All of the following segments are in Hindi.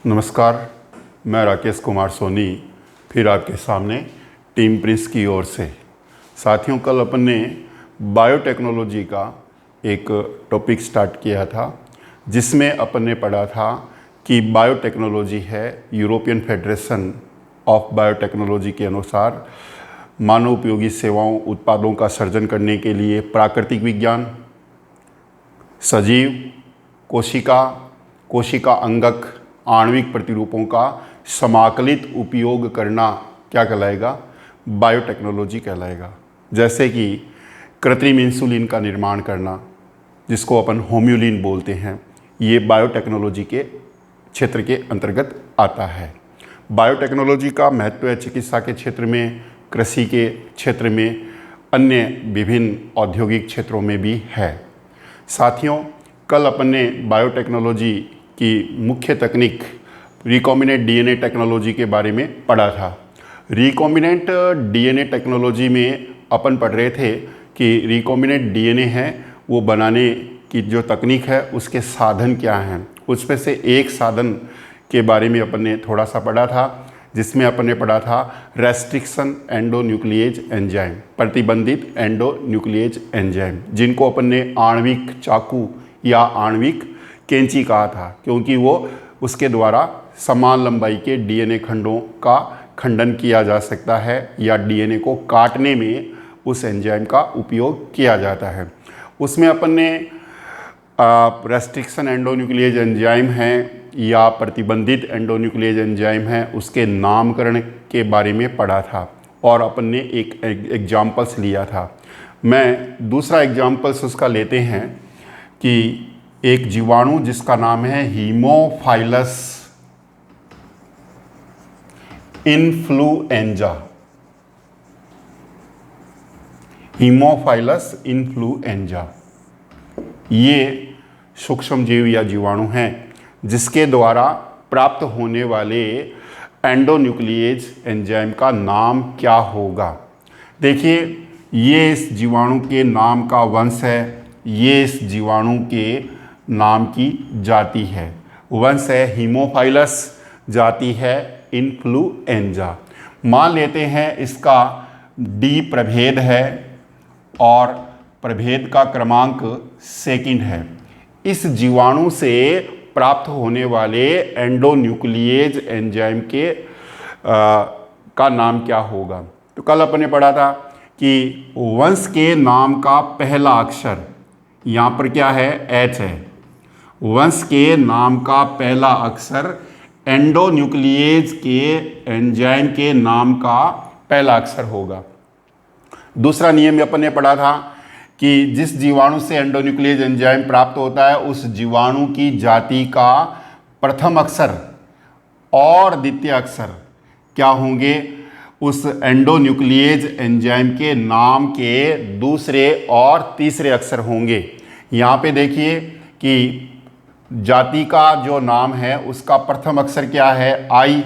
नमस्कार, मैं राकेश कुमार सोनी फिर आपके सामने टीम प्रिंस की ओर से। साथियों, कल अपन ने बायोटेक्नोलॉजी का एक टॉपिक स्टार्ट किया था जिसमें अपन ने पढ़ा था कि बायोटेक्नोलॉजी है यूरोपियन फेडरेशन ऑफ बायोटेक्नोलॉजी के अनुसार मानव उपयोगी सेवाओं उत्पादों का सर्जन करने के लिए प्राकृतिक विज्ञान, सजीव, कोशिका अंगक, आणविक प्रतिरूपों का समाकलित उपयोग करना क्या कहलाएगा? बायोटेक्नोलॉजी कहलाएगा। जैसे कि कृत्रिम इंसुलिन का निर्माण करना, जिसको अपन होम्यूलिन बोलते हैं, ये बायोटेक्नोलॉजी के क्षेत्र के अंतर्गत आता है। बायोटेक्नोलॉजी का महत्व है चिकित्सा के क्षेत्र में, कृषि के क्षेत्र में, अन्य विभिन्न औद्योगिक क्षेत्रों में भी है। साथियों, कल अपन ने बायोटेक्नोलॉजी की मुख्य तकनीक रिकॉम्बिनेंट डीएनए टेक्नोलॉजी के बारे में पढ़ा था। रिकॉम्बिनेंट डीएनए टेक्नोलॉजी में अपन पढ़ रहे थे कि रिकॉम्बिनेंट डीएनए है वो बनाने की जो तकनीक है उसके साधन क्या हैं। उसमें से एक साधन के बारे में अपन ने थोड़ा सा पढ़ा था, जिसमें अपन ने पढ़ा था रेस्ट्रिक्शन एंडोन्यूक्लिएज एंजाइम, प्रतिबंधित एंडोन्यूक्लिएज एंजाइम, जिनको अपन ने आणविक चाकू या आणविक कैंची कहा था, क्योंकि वो उसके द्वारा समान लंबाई के डीएनए खंडों का खंडन किया जा सकता है या डीएनए को काटने में उस एंजाइम का उपयोग किया जाता है। उसमें अपन ने रेस्ट्रिक्शन एंडोन्यूक्लिएज एंजाइम है या प्रतिबंधित एंडोन्यूक्लिएज एंजाइम है, उसके नामकरण के बारे में पढ़ा था और अपन ने एक एग्जाम्पल्स लिया था। मैं दूसरा एग्जाम्पल्स उसका लेते हैं कि एक जीवाणु जिसका नाम है हीमोफाइलस इन्फ्लुएंजा। हीमोफाइलस इन्फ्लुएंजा ये सूक्ष्मजीव या जीवाणु हैं जिसके द्वारा प्राप्त होने वाले एंडोन्यूक्लिएज एंजाइम का नाम क्या होगा? देखिए, ये इस जीवाणु के नाम का वंश है, ये इस जीवाणु के नाम की जाति है। वंश है हीमोफाइलस, जाति है इन्फ्लुएंजा। मान लेते हैं इसका डी प्रभेद है और प्रभेद का क्रमांक सेकंड है। इस जीवाणु से प्राप्त होने वाले एंडोन्यूक्लिएज एंजाइम के का नाम क्या होगा? तो कल अपन ने पढ़ा था कि वंश के नाम का पहला अक्षर यहाँ पर क्या है? एच है। वंश के नाम का पहला अक्षर एंडोन्यूक्लिएज के एंजाइम के नाम का पहला अक्षर होगा। दूसरा नियम अपन ने पढ़ा था कि जिस जीवाणु से एंडोन्यूक्लिएज एंजाइम प्राप्त होता है उस जीवाणु की जाति का प्रथम अक्षर और द्वितीय अक्षर क्या होंगे? उस एंडोन्यूक्लिएज एंजाइम के नाम के दूसरे और तीसरे अक्षर होंगे। यहाँ पे देखिए कि जाति का जो नाम है उसका प्रथम अक्षर क्या है? आई।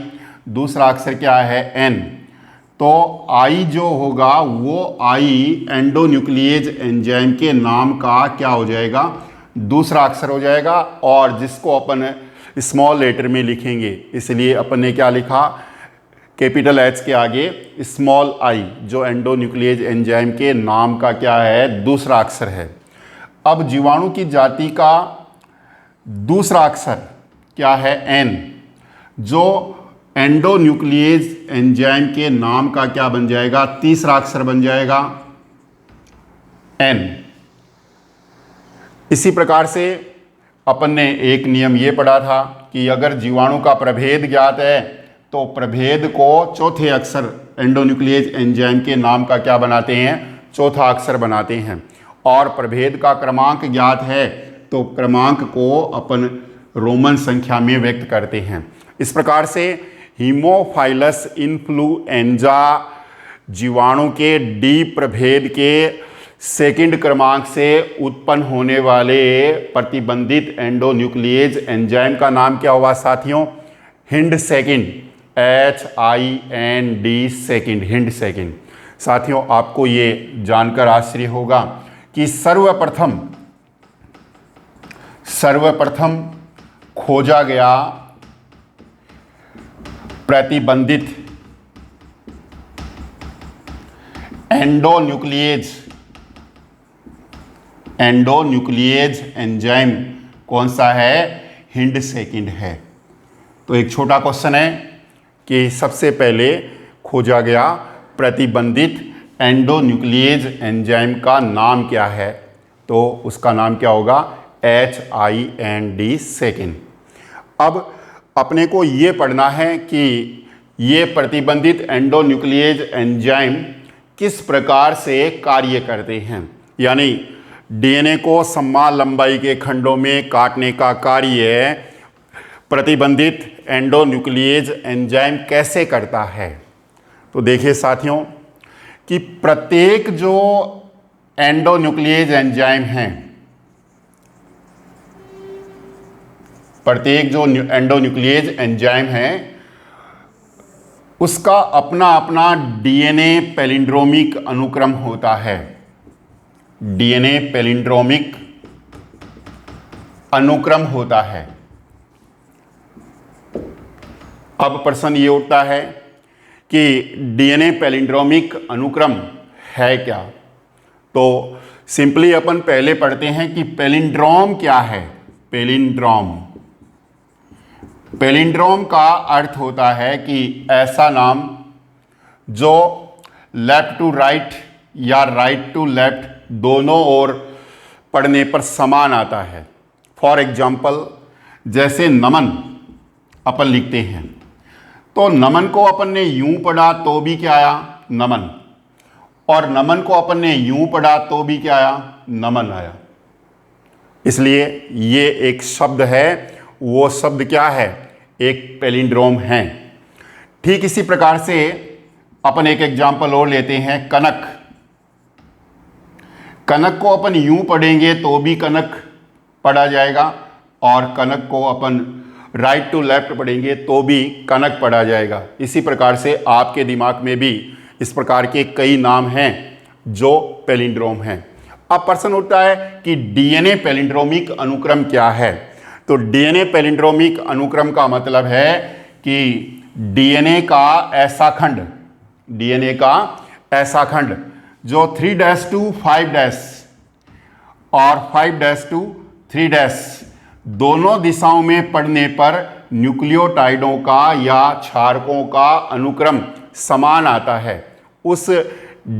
दूसरा अक्षर क्या है? एन। तो आई जो होगा वो आई एंडोन्यूक्लिएज एंजाइम के नाम का क्या हो जाएगा? दूसरा अक्षर हो जाएगा, और जिसको अपन स्मॉल लेटर में लिखेंगे, इसलिए अपन ने क्या लिखा? कैपिटल एच के आगे स्मॉल आई, जो एंडोन्यूक्लिएज एंजाइम के नाम का क्या है? दूसरा अक्षर है। अब जीवाणु की जाति का दूसरा अक्षर क्या है? एन, जो एंडोन्यूक्लिएज एंजाइम के नाम का क्या बन जाएगा? तीसरा अक्षर बन जाएगा एन। इसी प्रकार से अपन ने एक नियम ये पढ़ा था कि अगर जीवाणु का प्रभेद ज्ञात है तो प्रभेद को चौथे अक्षर एंडोन्यूक्लिएज एंजाइम के नाम का क्या बनाते हैं? चौथा अक्षर बनाते हैं। और प्रभेद का क्रमांक ज्ञात है तो क्रमांक को अपन रोमन संख्या में व्यक्त करते हैं। इस प्रकार से हीमोफाइलस इन्फ्लुएंजा जीवाणु के डी प्रभेद के सेकंड क्रमांक से उत्पन्न होने वाले प्रतिबंधित एंडोन्यूक्लिएज एंजाइम का नाम क्या हुआ साथियों? Hind second, HIND second, hind second. साथियों, आपको ये जानकर आश्चर्य होगा कि सर्वप्रथम खोजा गया प्रतिबंधित एंडोन्यूक्लिएज एंजाइम कौन सा है? हिंड सेकंड है। तो एक छोटा क्वेश्चन है कि सबसे पहले खोजा गया प्रतिबंधित एंडोन्यूक्लिएज एंजाइम का नाम क्या है? तो उसका नाम क्या होगा? HIND second. अब अपने को ये पढ़ना है कि ये प्रतिबंधित एंडोन्यूक्लिएज एंजाइम किस प्रकार से कार्य करते हैं, यानी डीएनए को समान लंबाई के खंडों में काटने का कार्य प्रतिबंधित एंडोन्यूक्लिएज एंजाइम कैसे करता है। तो देखिए साथियों कि प्रत्येक जो एंडोन्यूक्लिएज एंजाइम हैं, प्रत्येक जो एंडोन्यूक्लिएज एंजाइम है उसका अपना अपना डीएनए पैलिंड्रोमिक अनुक्रम होता है। डीएनए पैलिंड्रोमिक अनुक्रम होता है। अब प्रश्न ये उठता है कि डीएनए पैलिंड्रोमिक अनुक्रम है क्या? तो सिंपली अपन पहले पढ़ते हैं कि पैलिंड्रोम क्या है। पैलिंड्रोम का अर्थ होता है कि ऐसा नाम जो लेफ्ट टू राइट या राइट टू लेफ्ट दोनों ओर पढ़ने पर समान आता है। फॉर एग्जाम्पल जैसे नमन अपन लिखते हैं, तो नमन को अपन ने यूं पढ़ा तो भी क्या आया? नमन। और नमन को अपन ने यूं पढ़ा तो भी क्या आया? नमन आया। इसलिए ये एक शब्द है, वो शब्द क्या है? एक पैलिंड्रोम है। ठीक इसी प्रकार से अपन एक एग्जाम्पल और लेते हैं, कनक। कनक को अपन यूं पढ़ेंगे तो भी कनक पढ़ा जाएगा, और कनक को अपन राइट टू लेफ्ट पढ़ेंगे तो भी कनक पढ़ा जाएगा। इसी प्रकार से आपके दिमाग में भी इस प्रकार के कई नाम हैं जो पैलिंड्रोम हैं। अब प्रश्न उठता है कि डीएनए पैलिंड्रोमिक अनुक्रम क्या है? तो डीएनए पैलिंड्रोमिक अनुक्रम का मतलब है कि डीएनए का ऐसा खंड जो 3' to 5' और 5' to 3' दोनों दिशाओं में पढ़ने पर न्यूक्लियोटाइडों का या क्षारकों का अनुक्रम समान आता है। उस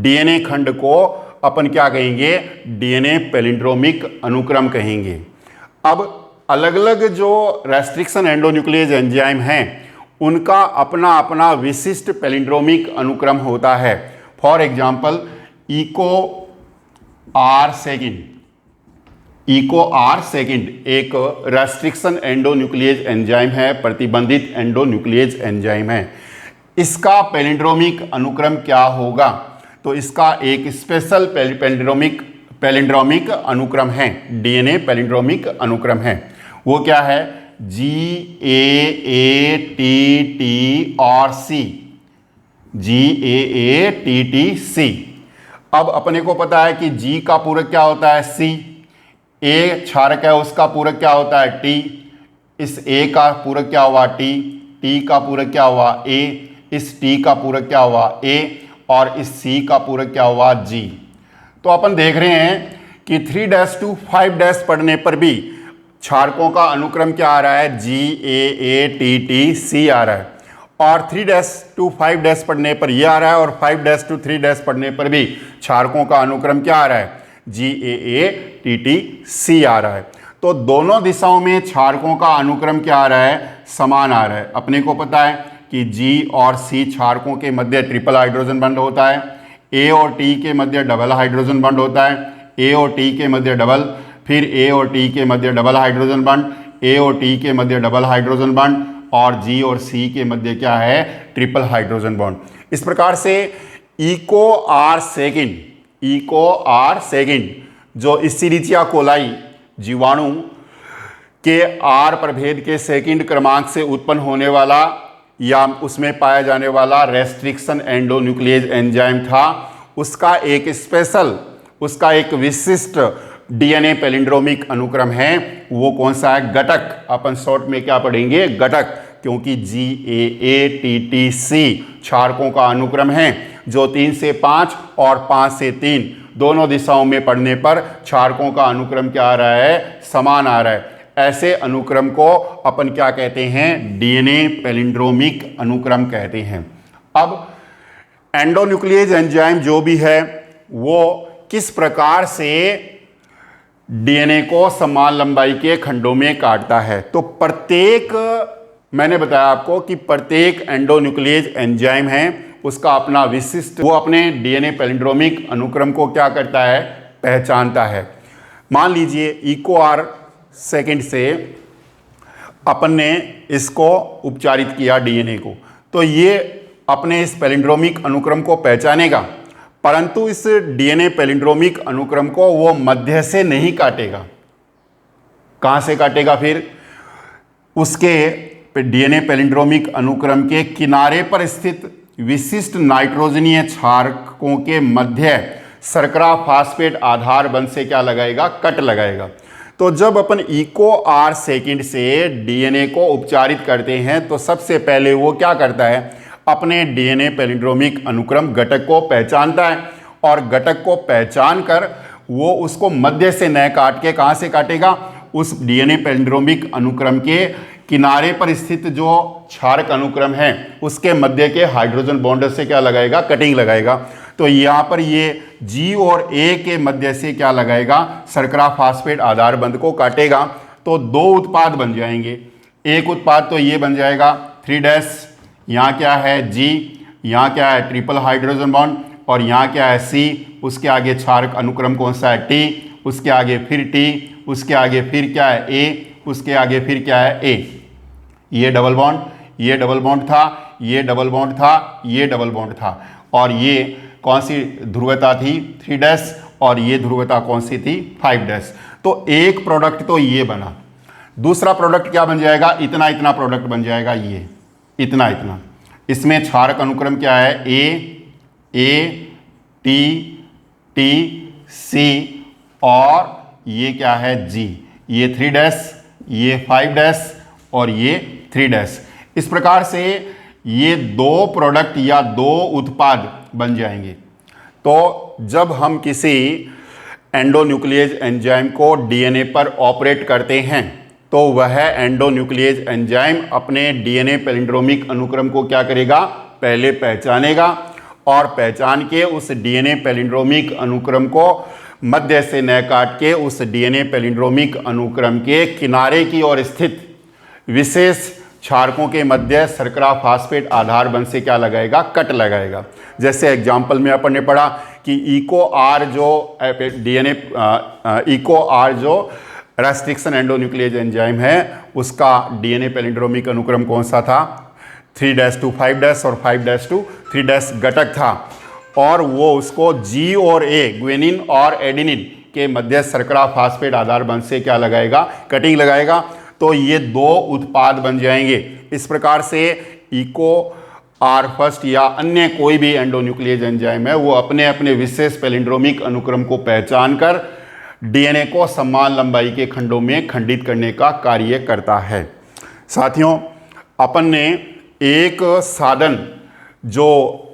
डीएनए खंड को अपन क्या कहेंगे? डीएनए पैलिंड्रोमिक अनुक्रम कहेंगे। अब अलग अलग जो रेस्ट्रिक्शन एंडोन्यूक्लिएज एंजाइम हैं उनका अपना अपना विशिष्ट पैलिंड्रोमिक अनुक्रम होता है। For example Eco R second एक रेस्ट्रिक्शन एंडोन्यूक्लिएज एंजाइम है, प्रतिबंधित एंडोन्यूक्लिएज एंजाइम है। इसका पैलिंड्रोमिक अनुक्रम क्या होगा? तो इसका एक स्पेशल पैलिंड्रोमिक अनुक्रम है, डीएनए पैलिंड्रोमिक अनुक्रम है। वो क्या है? GAATT और C। GAATTC। अब अपने को पता है कि G का पूरक क्या होता है? C। A क्षारक है, उसका पूरक क्या होता है? T। इस A का पूरक क्या हुआ? T। T का पूरक क्या हुआ? A। इस T का पूरक क्या हुआ? A। और इस C का पूरक क्या हुआ? G। तो अपन देख रहे हैं कि 3' to 5' पढ़ने पर भी क्षारकों का अनुक्रम क्या आ रहा है? GAATTC आ रहा है। और 3' to 5' पढ़ने पर यह आ रहा है, और 5' to 3' पढ़ने पर भी क्षारकों का अनुक्रम क्या आ रहा है? GAATTC आ रहा है। तो दोनों दिशाओं में क्षारकों का अनुक्रम क्या आ रहा है? समान आ रहा है। अपने को पता है कि G और C क्षारकों के मध्य ट्रिपल हाइड्रोजन बंड होता है, A और T के मध्य डबल हाइड्रोजन बंड होता है, A और T के मध्य डबल, फिर A और T के मध्य डबल हाइड्रोजन बंड, A और T के मध्य डबल हाइड्रोजन बंड, और G और C के मध्य क्या है? Triple hydrogen bond. इस प्रकार से इको आर सेकंड जो इस्चेरिचिया कोलाई जीवाणु के आर प्रभेद के सेकंड क्रमांक से उत्पन्न होने वाला या उसमें पाया जाने वाला रेस्ट्रिक्शन एंडोन्यूक्लिएज एंजाइम था, उसका एक विशिष्ट डीएनए पैलिंड्रोमिक अनुक्रम है। वो कौन सा है? घटक। अपन शॉर्ट में क्या पढ़ेंगे? घटक। क्योंकि GAATTC क्षारकों का अनुक्रम है जो 3 से 5 और 5 से 3 दोनों दिशाओं में पढ़ने पर क्षारकों का अनुक्रम क्या आ रहा है, समान आ रहा है। ऐसे अनुक्रम को अपन क्या कहते हैं, डीएनए पैलिंड्रोमिक अनुक्रम कहते हैं। अब एंडोन्यूक्लियेज एंजाइम जो भी है वो किस प्रकार से डीएनए को समान लंबाई के खंडों में काटता है। तो मैंने बताया आपको कि प्रत्येक एंडोन्यूक्लियेज एंजाइम है उसका अपना विशिष्ट, वो अपने डीएनए पैलिंड्रोमिक अनुक्रम को क्या करता है, पहचानता है। मान लीजिए इकोआर सेकंड से अपन ने इसको उपचारित किया डीएनए को, तो ये अपने इस पैलिंड्रोमिक अनुक्रम को पहचानेगा, परंतु इस डीएनए पैलिंड्रोमिक अनुक्रम को वो मध्य से नहीं काटेगा। कहां से काटेगा फिर, उसके डीएनए पैलिंड्रोमिक अनुक्रम के किनारे पर स्थित विशिष्ट नाइट्रोजनीय क्षारकों के मध्य शर्करा फास्फेट आधार बंध से क्या लगाएगा, कट लगाएगा। तो जब अपन इकोआर सेकंड से डीएनए को उपचारित करते हैं तो सबसे पहले वो क्या करता है, अपने डीएनए पैलिंड्रोमिक अनुक्रम घटक को पहचानता है और घटक को पहचान कर वो उसको मध्य से न काट के कहां से काटेगा, उस डीएनए पैलिंड्रोमिक अनुक्रम के किनारे पर स्थित जो क्षारक अनुक्रम है उसके मध्य के हाइड्रोजन बॉन्ड से क्या लगाएगा, कटिंग लगाएगा। तो यहाँ पर ये G और A के मध्य से क्या लगाएगा, शर्करा फास्फेट आधार बंध को काटेगा। तो दो उत्पाद बन जाएंगे। एक उत्पाद तो ये बन जाएगा 3', यहाँ क्या है G, यहाँ क्या है ट्रिपल हाइड्रोजन बॉन्ड, और यहाँ क्या है C, उसके आगे क्षारक अनुक्रम कौन सा है T, उसके आगे फिर T, उसके आगे फिर क्या है A, उसके आगे फिर क्या है A। ये डबल बॉन्ड, ये डबल बॉन्ड था, ये डबल बॉन्ड था, ये डबल बॉन्ड था, और ये कौन सी ध्रुवता थी 3' और ये ध्रुवता कौन सी थी 5'। तो एक प्रोडक्ट तो ये बना। दूसरा प्रोडक्ट क्या बन जाएगा, इतना इतना प्रोडक्ट बन जाएगा, ये इतना इतना। इसमें क्षारक अनुक्रम क्या है, AATTC और ये क्या है G, ये 3', ये 5' और ये 3'। इस प्रकार से ये दो प्रोडक्ट या दो उत्पाद बन जाएंगे। तो जब हम किसी एंडोन्यूक्लियेज एंजाइम को डीएनए पर ऑपरेट करते हैं तो वह एंडोन्यूक्लियेज एंजाइम अपने डीएनए पैलिंड्रोमिक अनुक्रम को क्या करेगा, पहले पहचानेगा और पहचान के उस डीएनए पैलिंड्रोमिक अनुक्रम को मध्य से न काट के उस डीएनए पैलिंड्रोमिक अनुक्रम के किनारे की ओर स्थित विशेष क्षारकों के मध्य शर्करा फास्फेट आधार बंध से क्या लगाएगा, कट लगाएगा। जैसे एग्जाम्पल में अपन ने पढ़ा कि इकोआर जो रेस्ट्रिक्शन एंडोन्यूक्लियेज एंजाइम है उसका डीएनए पैलिंड्रोमिक अनुक्रम कौन सा था, 3' to 5' और 5' to 3' घटक था, और वो उसको G और A ग्वेनिन और एडिनिन के मध्य शर्करा फास्फेट आधार बंध से क्या लगाएगा, कटिंग लगाएगा। तो ये दो उत्पाद बन जाएंगे। इस प्रकार से इकोआर फर्स्ट या अन्य कोई भी एंडोन्यूक्लियेज एंजाइम है वो अपने अपने विशेष पैलिंड्रोमिक अनुक्रम को पहचान कर डीएनए को समान लंबाई के खंडों में खंडित करने का कार्य करता है। साथियों, अपन ने एक साधन जो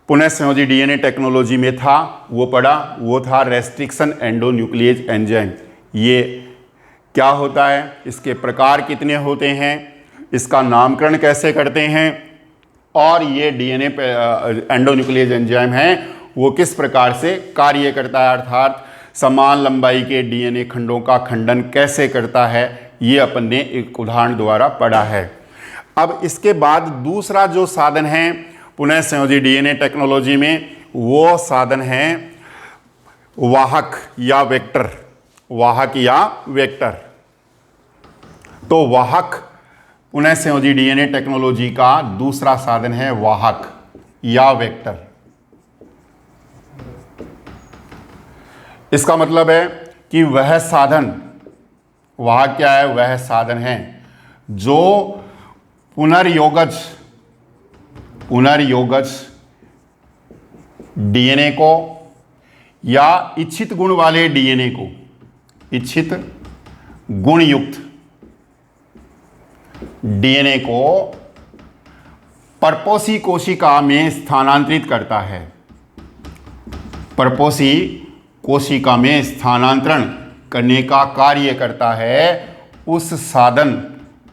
पुनः संयोजी डीएनए टेक्नोलॉजी में था वो पढ़ा, वो था रेस्ट्रिक्शन एंडोन्यूक्लियेज एंजाइम। ये क्या होता है, इसके प्रकार कितने होते हैं, इसका नामकरण कैसे करते हैं, और ये डीएनए एंडोन्यूक्लियेज एंजाइम है वो किस प्रकार से कार्य करता है, अर्थात समान लंबाई के डीएनए खंडों का खंडन कैसे करता है, ये अपन ने एक उदाहरण द्वारा पढ़ा है। अब इसके बाद दूसरा जो साधन है पुनः संयोजी डीएनए टेक्नोलॉजी में, वो साधन है वाहक या वेक्टर। वाहक या वेक्टर। तो वाहक पुनः संयोजी डीएनए टेक्नोलॉजी का दूसरा साधन है वाहक या वेक्टर। इसका मतलब है कि वह साधन, वाहक क्या है, वह साधन है जो पुनर्योगज डीएनए को या इच्छित गुण वाले डीएनए को, इच्छित गुण युक्त डीएनए को परपोषी कोशिका में स्थानांतरित करता है। परपोषी कोशिका में स्थानांतरण करने का कार्य करता है, उस साधन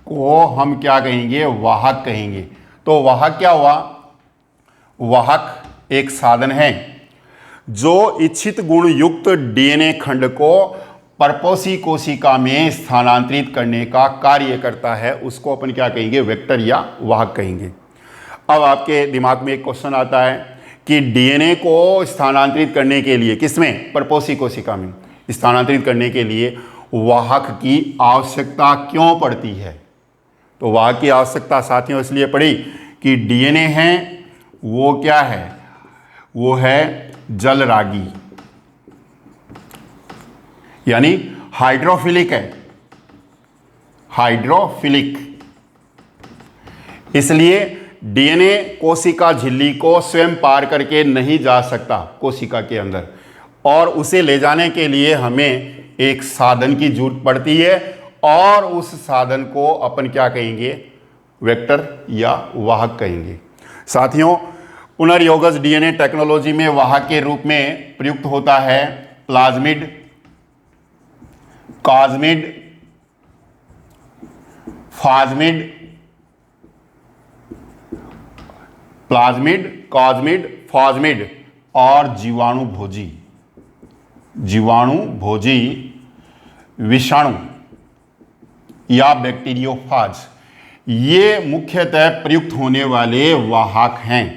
को हम क्या कहेंगे? वाहक कहेंगे। तो वाहक क्या हुआ? वाहक एक साधन है जो इच्छित गुण युक्त डीएनए खंड को परपोषी कोशिका में स्थानांतरित करने का कार्य करता है, उसको अपन क्या कहेंगे? वेक्टर या वाहक कहेंगे। अब आपके दिमाग में एक क्वेश्चन आता है कि डीएनए को स्थानांतरित करने के लिए, किसमें? परपोषी कोशिका में स्थानांतरित करने के लिए वाहक की आवश्यकता क्यों पड़ती है? तो वाहक की आवश्यकता साथियों इसलिए पड़ी कि डीएनए है वो क्या है? वो है जलरागी, यानी हाइड्रोफिलिक है, हाइड्रोफिलिक। इसलिए डीएनए कोशिका झिल्ली को स्वयं पार करके नहीं जा सकता कोशिका के अंदर, और उसे ले जाने के लिए हमें एक साधन की जरूरत पड़ती है, और उस साधन को अपन क्या कहेंगे? वेक्टर या वाहक कहेंगे। साथियों, पुनर्योगज डीएनए टेक्नोलॉजी में वाहक के रूप में प्रयुक्त होता है प्लाज्मिड, कॉज्मिड, फाज्मिड, प्लाज्मिड, कॉज्मिड, फाज्मिड और जीवाणुभोजी। जीवाणुभोजी विषाणु या बैक्टीरियोफाज, ये मुख्यतः प्रयुक्त होने वाले वाहक हैं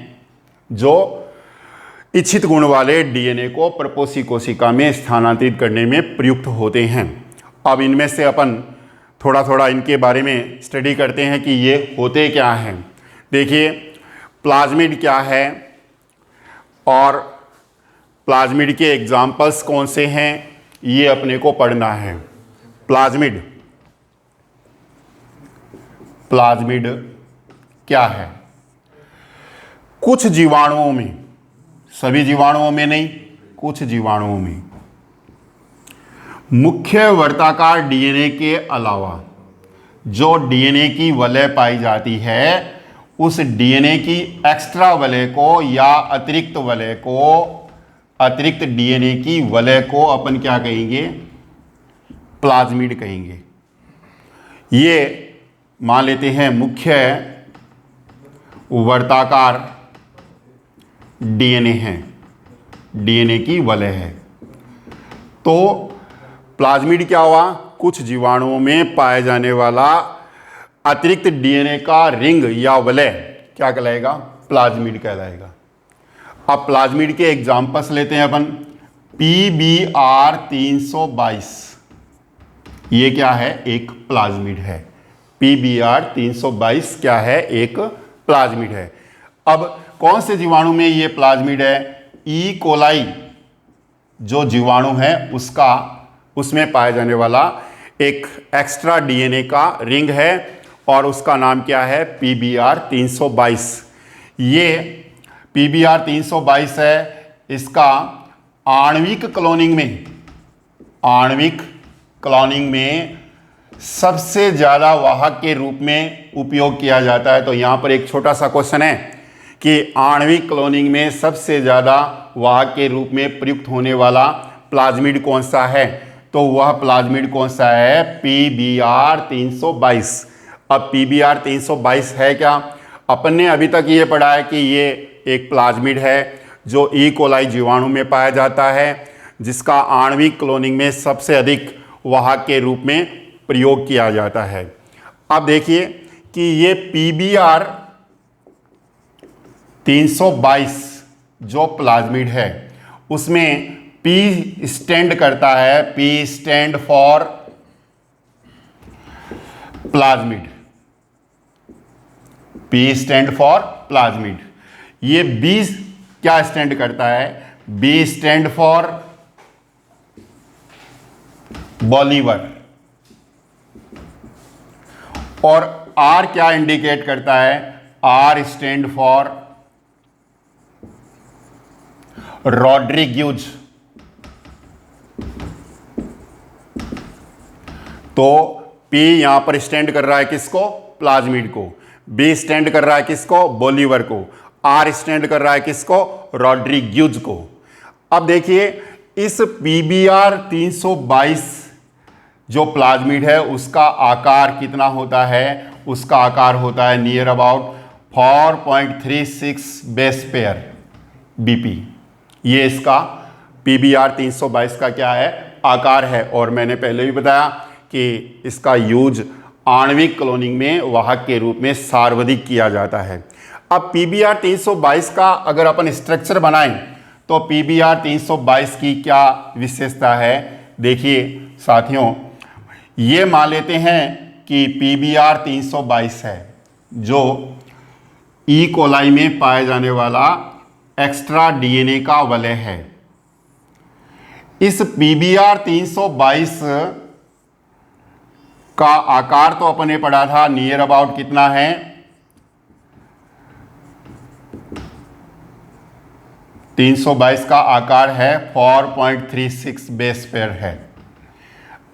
जो इच्छित गुण वाले डीएनए को परपोषी कोशिका में स्थानांतरित करने में प्रयुक्त होते हैं। अब इनमें से अपन थोड़ा थोड़ा इनके बारे में स्टडी करते हैं कि ये होते क्या हैं। देखिए, प्लाज्मिड क्या है और प्लाज्मिड के एग्जाम्पल्स कौन से हैं, ये अपने को पढ़ना है। प्लाज्मिड, प्लाज्मिड क्या है? कुछ जीवाणुओं में, सभी जीवाणुओं में नहीं, कुछ जीवाणुओं में मुख्य वर्ताकार डीएनए के अलावा जो डीएनए की वलय पाई जाती है, उस डीएनए की एक्स्ट्रा वलय को या अतिरिक्त वलय को, अतिरिक्त डीएनए की वलय को अपन क्या कहेंगे? प्लाज्मिड कहेंगे। ये मान लेते हैं मुख्य वर्ताकार डीएनए है, डीएनए की वलय है। तो प्लाज्मिड क्या हुआ? कुछ जीवाणुओं में पाए जाने वाला अतिरिक्त डीएनए का रिंग या वलय क्या कहलाएगा? प्लाज्मिड कहलाएगा। अब प्लाज्मिड के एग्जाम्पल्स लेते हैं अपन। PBr 322, ये क्या है? एक प्लाज्मिड है। PBr 322 क्या है? एक प्लाज्मिड है। अब कौन से जीवाणु में ये प्लाज्मिड है? ई कोलाई जो जीवाणु है उसमें पाया जाने वाला एक एक्स्ट्रा डीएनए का रिंग है और उसका नाम क्या है? PBr 322। ये PBr 322 है, इसका आणविक क्लोनिंग में सबसे ज़्यादा वाहक के रूप में उपयोग किया जाता है। तो यहाँ पर एक छोटा सा क्वेश्चन है कि आणविक क्लोनिंग में सबसे ज़्यादा वाहक के रूप में प्रयुक्त होने वाला प्लाज्मिड कौन सा है? तो वह प्लाज्मिड कौन सा है? PBr 322। अब PBr 322 है क्या? अपन ने अभी तक ये पढ़ा है कि ये एक प्लाज्मिड है जो ई कोलाई जीवाणु में पाया जाता है, जिसका आणविक क्लोनिंग में सबसे अधिक वाहक के रूप में प्रयोग किया जाता है। अब देखिए कि ये PBr 322 जो प्लाज्मिड है उसमें P स्टैंड करता है, P stand for plasmid, P stand for plasmid. ये B क्या स्टैंड करता है? B stand for Bolivar. और R क्या इंडिकेट करता है? R stand for Rodriguez. तो P यहां पर स्टैंड कर रहा है किसको? प्लाज्मिड को, बी स्टैंड कर रहा है किसको, बोलीवर को, आर स्टैंड कर रहा है किसको, रॉड्रिग्यूज को। अब देखिए इस पीबीआर 322 जो प्लाज्मिड है उसका आकार कितना होता है, उसका आकार होता है near about 4.36 base pair BP. ये इसका पीबीआर 322 का क्या है, आकार है। और मैंने पहले भी बताया कि इसका यूज आणविक क्लोनिंग में वाहक के रूप में सर्वाधिक किया जाता है। अब पीबीआर 322 का अगर अपन स्ट्रक्चर बनाएं तो पीबीआर 322 की क्या विशेषता है, देखिए साथियों, ये मान लेते हैं कि पीबीआर 322 है जो ई कोलाई में पाए जाने वाला एक्स्ट्रा डीएनए का वलय है। इस पीबीआर 322 का आकार तो अपने पढ़ा था नियर अबाउट कितना है, 322 का आकार है 4.36 बेस पेयर है।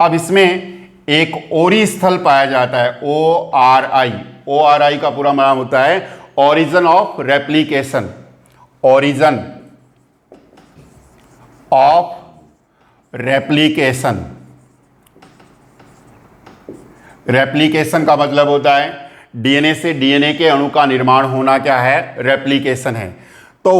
अब इसमें एक ओरी स्थल पाया जाता है, ORI का पूरा नाम होता है origin of replication, origin of replication. Replication का मतलब होता है डीएनए से डीएनए के अणु का निर्माण होना, क्या है, रेप्लिकेशन है। तो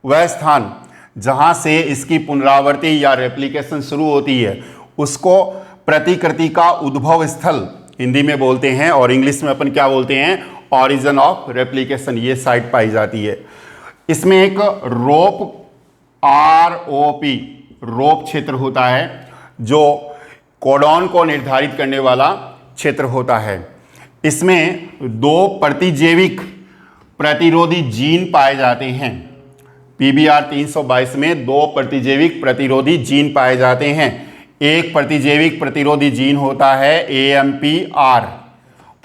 वह स्थान जहां से इसकी पुनरावृत्ति या रेप्लिकेशन शुरू होती है उसको प्रतिकृति का उद्भव स्थल हिंदी में बोलते हैं, और इंग्लिश में अपन क्या बोलते हैं, ओरिजिन ऑफ रेप्लिकेशन। ये साइट पाई जाती है। इसमें एक रोप ROP रोप क्षेत्र होता है जो कोडॉन को निर्धारित करने वाला क्षेत्र होता है। इसमें 2 प्रतिजैविक प्रतिरोधी जीन पाए जाते हैं। पीबीआर 322 में 2 प्रतिजैविक प्रतिरोधी जीन पाए जाते हैं। एक प्रतिजैविक प्रतिरोधी जीन होता है AMPR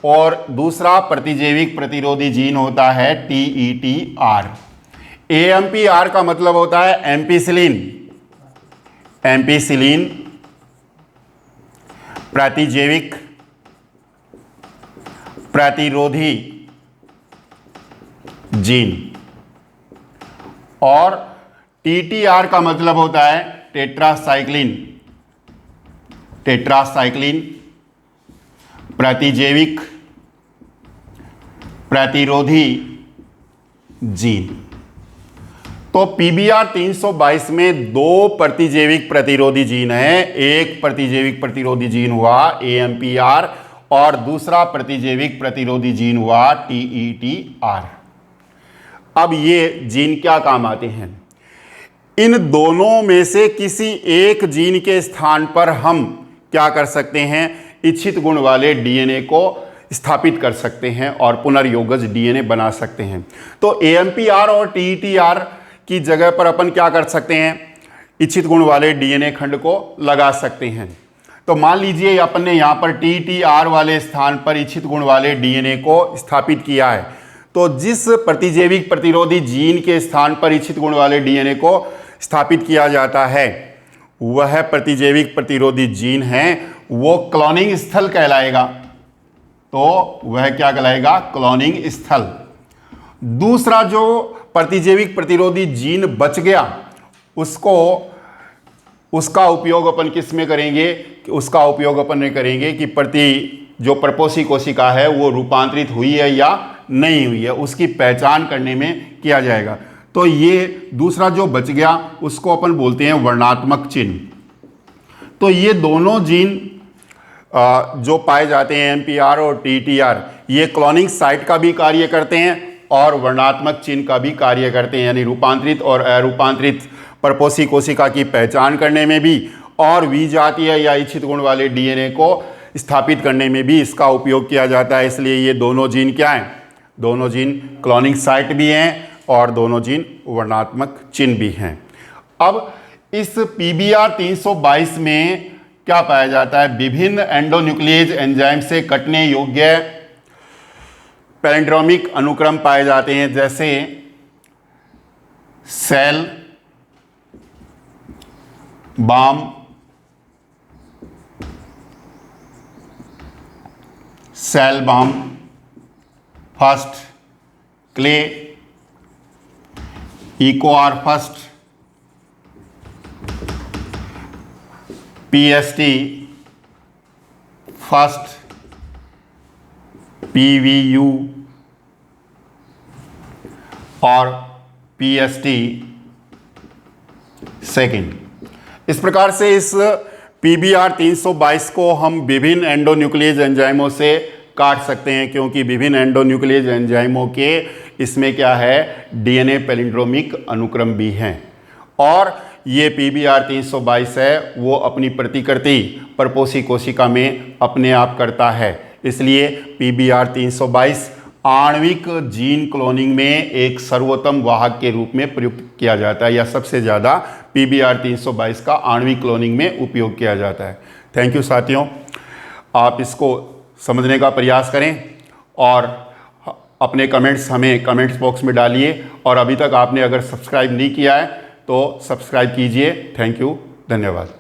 और दूसरा प्रतिजैविक प्रतिरोधी जीन होता है TETR। AMPR का मतलब होता है एम्पिसिलिन, एम्पिसिलिन प्रतिजैविक प्रतिरोधी जीन, और TTR का मतलब होता है टेट्रासाइक्लिन, टेट्रासाइक्लिन प्रतिजैविक प्रतिरोधी जीन। तो पीबीआर 322 में 2 प्रतिजैविक प्रतिरोधी जीन है। एक प्रतिजैविक प्रतिरोधी जीन हुआ AMPR और दूसरा प्रतिजैविक प्रतिरोधी जीन हुआ TETR। अब ये जीन क्या काम आते हैं, इन दोनों में से किसी एक जीन के स्थान पर हम क्या कर सकते हैं, इच्छित गुण वाले डीएनए को स्थापित कर सकते हैं और पुनर्योगज डीएनए बना सकते हैं। तो AMPR और TETR की जगह पर अपन क्या कर सकते हैं, इच्छित गुण वाले डीएनए खंड को लगा सकते हैं। तो मान लीजिए अपन ने यहाँ पर TTR वाले स्थान पर इच्छित गुण वाले डीएनए को स्थापित किया है, तो जिस प्रतिजैविक प्रतिरोधी जीन के स्थान पर इच्छित गुण वाले डीएनए को स्थापित किया जाता है वह प्रतिजैविक प्रतिरोधी जीन है, वो क्लोनिंग स्थल कहलाएगा। तो वह क्या कहलाएगा, क्लोनिंग स्थल। दूसरा जो प्रतिजैविक प्रतिरोधी जीन बच गया उसका उपयोग अपन किस में करेंगे, उसका उपयोग अपन ने करेंगे कि जो प्रपोसी कोशिका है वो रूपांतरित हुई है या नहीं हुई है, उसकी पहचान करने में किया जाएगा। तो ये दूसरा जो बच गया उसको अपन बोलते हैं वर्णात्मक चिन्ह। तो ये दोनों जीन जो पाए जाते हैं AMPR और TTR, ये क्लोनिंग साइट का भी कार्य करते हैं और वर्णात्मक चिन्ह का भी कार्य करते हैं, यानी रूपांतरित और अरूपांतरित प्रपोसी कोशिका की पहचान करने में भी और विजातीय या इच्छित गुण वाले डीएनए को स्थापित करने में भी इसका उपयोग किया जाता है। इसलिए ये दोनों जीन क्या हैं, दोनों जीन क्लोनिंग साइट भी हैं और दोनों जीन वर्णात्मक चिन्ह भी हैं। अब इस पीबीआर 322 में क्या पाया जाता है, विभिन्न एंडोन्यूक्लिएज एंजाइम से कटने योग्य पैलिंड्रोमिक अनुक्रम पाए जाते हैं, जैसे सेल, बाम, सेलबाम फर्स्ट, क्ले, इकोआर फर्स्ट, पीएसटी फर्स्ट, पीवीयू और पीएसटी सेकेंड। इस प्रकार से इस पीबीआर 322 को हम विभिन्न एंडोन्यूक्लियस एंजाइमों से काट सकते हैं, क्योंकि विभिन्न एंडोन्यूक्लियस एंजाइमों के इसमें क्या है, डीएनए पैलिंड्रोमिक अनुक्रम भी हैं। और ये पीबीआर 322 है वो अपनी प्रतिकृति परपोषी कोशिका में अपने आप करता है। इसलिए पीबीआर 322 आणविक जीन क्लोनिंग में एक सर्वोत्तम वाहक के रूप में प्रयुक्त किया जाता है, या सबसे ज़्यादा पीबीआर 322 का आणविक क्लोनिंग में उपयोग किया जाता है। थैंक यू साथियों, आप इसको समझने का प्रयास करें और अपने कमेंट्स हमें कमेंट्स बॉक्स में डालिए। और अभी तक आपने अगर सब्सक्राइब नहीं किया है तो सब्सक्राइब कीजिए। थैंक यू, धन्यवाद।